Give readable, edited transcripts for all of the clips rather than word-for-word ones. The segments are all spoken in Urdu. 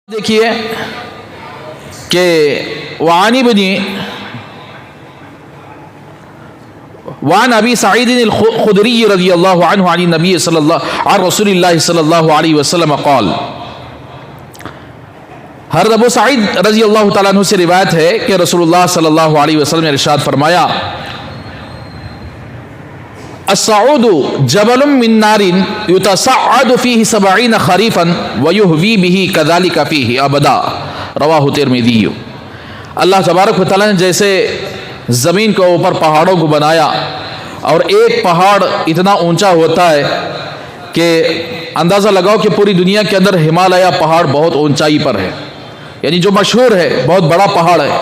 دیکھیے کہ وعن ابی سعید الخدری رضی اللہ عنہ عن النبی عن رسول اللہ صلی اللہ علیہ وسلم قال، حضرت ابو سعید رضی اللہ تعالیٰ عنہ سے روایت ہے کہ رسول اللہ صلی اللہ علیہ وسلم نے ارشاد فرمایا، الصعود جبل من نار يتصعد فيه 70 خريفا ويهوي به كذلك فيه ابدا، رواہ ترمذی۔ اللہ تبارک و تعالیٰ نے جیسے زمین کو اوپر پہاڑوں کو بنایا اور ایک پہاڑ اتنا اونچا ہوتا ہے کہ اندازہ لگاؤ کہ پوری دنیا کے اندر ہمالیہ پہاڑ بہت اونچائی پر ہے، یعنی جو مشہور ہے، بہت بڑا پہاڑ ہے،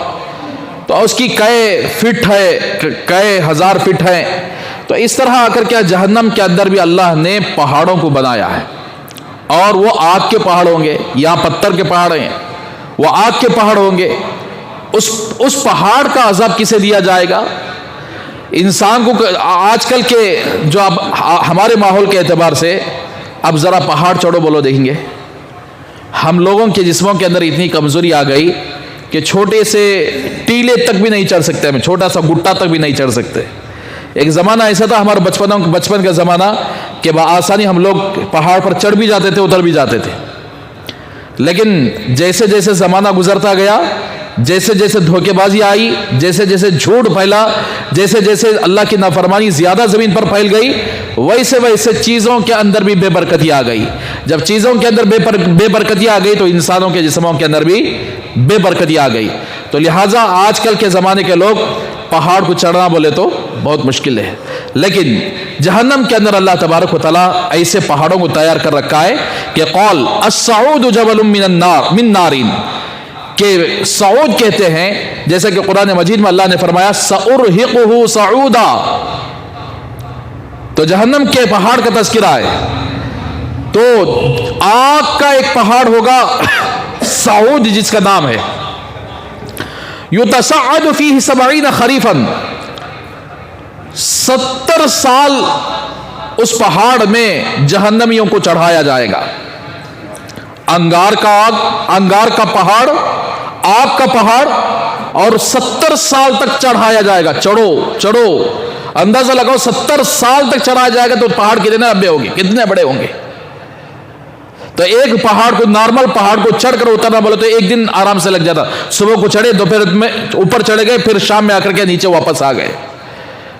تو اس کی کئے فٹ ہے، کئے ہزار فٹ ہے۔ تو اس طرح آ کر کیا جہنم کے اندر بھی اللہ نے پہاڑوں کو بنایا ہے، اور وہ آگ کے پہاڑ ہوں گے، یہاں پتھر کے پہاڑ ہیں، وہ آگ کے پہاڑ ہوں گے۔ اس پہاڑ کا عذاب کسے دیا جائے گا؟ انسان کو آج کل کے جو اب ہمارے ماحول کے اعتبار سے اب ذرا پہاڑ چڑھو بولو دیکھیں گے، ہم لوگوں کے جسموں کے اندر اتنی کمزوری آ گئی کہ چھوٹے سے ٹیلے تک بھی نہیں چڑھ سکتے، ہم چھوٹا سا گٹا تک بھی نہیں چڑھ سکتے۔ ایک زمانہ ایسا تھا ہمارا بچپن کا زمانہ کہ بآسانی ہم لوگ پہاڑ پر چڑھ بھی جاتے تھے، اتر بھی جاتے تھے، لیکن جیسے جیسے زمانہ گزرتا گیا، جیسے جیسے دھوکے بازی آئی، جیسے جیسے جھوٹ پھیلا، جیسے جیسے اللہ کی نافرمانی زیادہ زمین پر پھیل گئی، ویسے ویسے چیزوں کے اندر بھی بے برکتی آ گئی۔ جب چیزوں کے اندر بے برکتی آ گئی تو انسانوں کے جسموں کے اندر بھی بے برکتی آ گئی۔ تو لہٰذا آج کل کے زمانے کے لوگ پہاڑ کو چڑھنا بولے تو بہت مشکل ہے، لیکن جہنم کے اندر اللہ تبارک و تعالیٰ ایسے پہاڑوں کو تیار کر رکھا ہے کہ قال الصعود جبل من نار، کہ صعود کہتے ہیں، جیسا کہ قرآن مجید میں اللہ نے فرمایا سأرہقہ صعودا، تو جہنم کے پہاڑ کا تذکرہ ہے، تو آگ کا ایک پہاڑ ہوگا صعود جس کا نام ہے، یتصعد فیہ 70 خریفا، 70 سال اس پہاڑ میں جہنمیوں کو چڑھایا جائے گا۔ انگار کا پہاڑ، آگ کا پہاڑ، اور 70 سال تک چڑھایا جائے گا۔ چڑھو اندازہ لگاؤ 70 سال تک چڑھایا جائے گا تو پہاڑ کتنے لمبے ہوں گے، کتنے بڑے ہوں گے؟ تو ایک پہاڑ کو، نارمل پہاڑ کو چڑھ کر اترنا بولے تو ایک دن آرام سے لگ جاتا، صبح کو چڑھے، دوپہر میں اوپر چڑھے گئے، پھر شام میں آ کر کے نیچے واپس آ گئے۔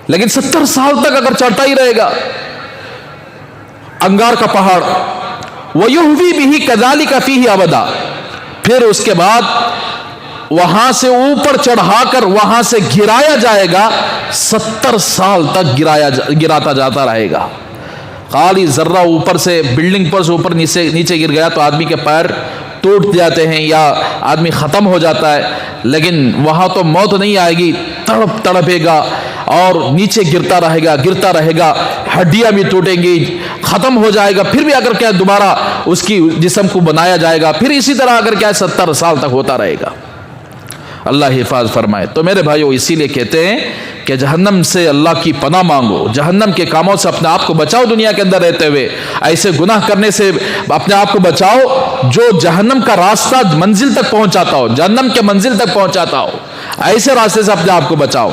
لیکن 70 سال تک اگر چڑھتا ہی رہے گا انگار کا پہاڑ، وَيُهْوِي بِهِ كَذَلِكَ فِيهِ أَبَدًا، پھر اس کے بعد وہاں سے اوپر چڑھا کر وہاں سے گرایا جائے گا، 70 سال تک گراتا جاتا رہے گا۔ خالی ذرہ اوپر سے، بلڈنگ پر سے اوپر نیچے گر گیا تو آدمی کے پیر ٹوٹ جاتے ہیں یا آدمی ختم ہو جاتا ہے، لیکن وہاں تو موت نہیں آئے گی، تڑپے گا اور نیچے گرتا رہے گا، ہڈیاں بھی ٹوٹیں گی، ختم ہو جائے گا، پھر بھی اگر کیا دوبارہ اس کی جسم کو بنایا جائے گا، پھر اسی طرح اگر کیا 70 سال تک ہوتا رہے گا۔ اللہ حفاظ فرمائے۔ تو میرے بھائیو، اسی لیے کہتے ہیں کہ جہنم سے اللہ کی پناہ مانگو، جہنم کے کاموں سے اپنے آپ کو بچاؤ، دنیا کے اندر رہتے ہوئے ایسے گناہ کرنے سے اپنے آپ کو بچاؤ جو جہنم کا راستہ منزل تک پہنچاتا ہو، جہنم کے منزل تک پہنچاتا ہو، ایسے راستے سے اپنے آپ کو بچاؤ۔